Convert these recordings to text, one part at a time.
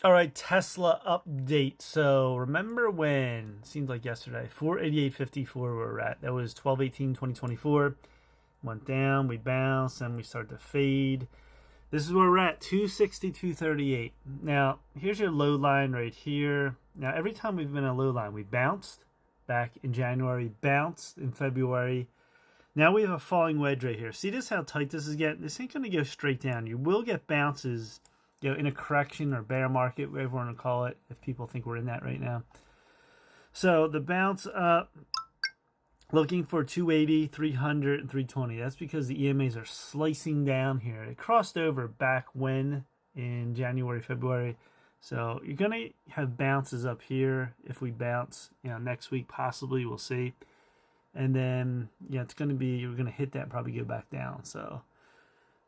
All right, Tesla update. So remember when, seems like yesterday, 488.54 we're at. That was 12/18/2024. Went down, we bounced, and we started to fade. This is where we're at, 262.38. Now, here's your low line right here. Now, every time we've been in a low line, we bounced back in January, bounced in February. Now we have a falling wedge right here. See this, how tight this is getting? This ain't going to go straight down. You will get bounces, in a correction or bear market, whatever you want to call it, if people think we're in that right now. So the bounce up, looking for 280, 300, and 320. That's because the EMAs are slicing down here. It crossed over back when in January, February. So you're going to have bounces up here if we bounce, next week possibly. We'll see. And then, it's going to be, you're going to hit that and probably go back down. So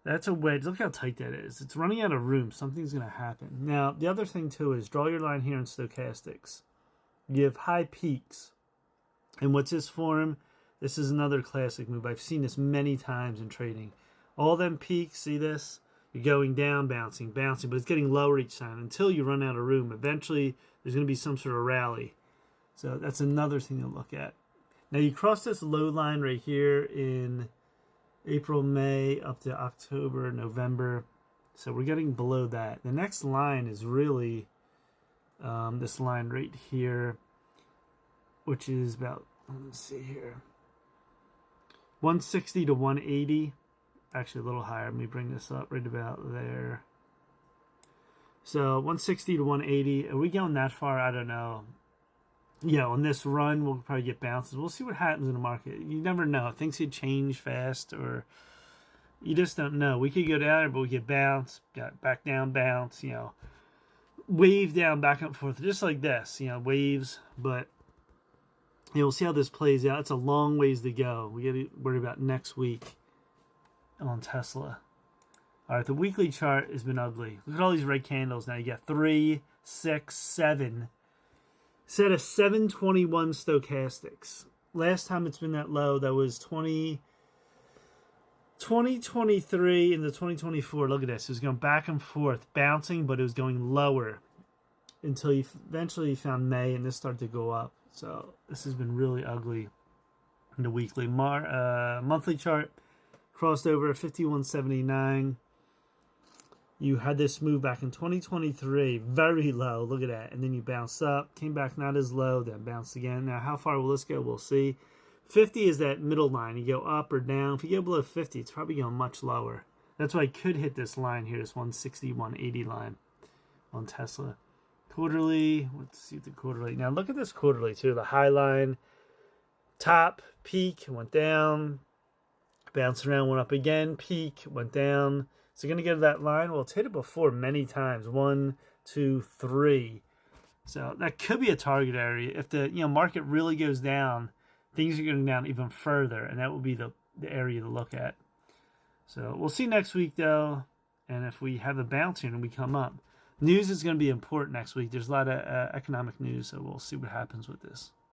that's a wedge. Look how tight that is. It's running out of room. Something's going to happen. Now, the other thing, too, is draw your line here in stochastics. You have high peaks. And what's this form? This is another classic move. I've seen this many times in trading. All them peaks, see this? You're going down, bouncing, bouncing, but it's getting lower each time until you run out of room. Eventually, there's going to be some sort of rally. So that's another thing to look at. Now, you cross this low line right here in April, May, up to October, November. So we're getting below that. The next line is really this line right here, which is about, let's see here, 160 to 180. Actually, a little higher. Let me bring this up right about there. So 160 to 180. Are we going that far? I don't know. On this run, we'll probably get bounces. We'll see what happens in the market. You never know. Things could change fast, or you just don't know. We could go down, but we could bounce, back down, bounce, wave down, back and forth, just like this, waves. But, we'll see how this plays out. It's a long ways to go. We got to worry about next week on Tesla. All right, the weekly chart has been ugly. Look at all these red candles now. You got 3, 6, 7. Set a 721 stochastics. Last time it's been that low, that was 2023 into 2024. Look at this. It was going back and forth, bouncing, but it was going lower until you eventually found May, and this started to go up. So this has been really ugly in the weekly. Monthly chart crossed over at 51.79. You had this move back in 2023, very low. Look at that. And then you bounced up, came back not as low, then bounced again. Now, how far will this go? We'll see. 50 is that middle line. You go up or down. If you go below 50, it's probably going much lower. That's why I could hit this line here, this 160, 180 line on Tesla. Quarterly, let's see the quarterly. Now, look at this quarterly, too. The high line, top, peak, went down, bounced around, went up again, peak, went down. So you're going to get to that line. Well, it's hit it before many times. 1, 2, 3. So that could be a target area. If the market really goes down, things are going down even further, and that will be the area to look at. So we'll see next week, though. And if we have a bounce here and we come up, news is going to be important next week. There's a lot of economic news, so we'll see what happens with this.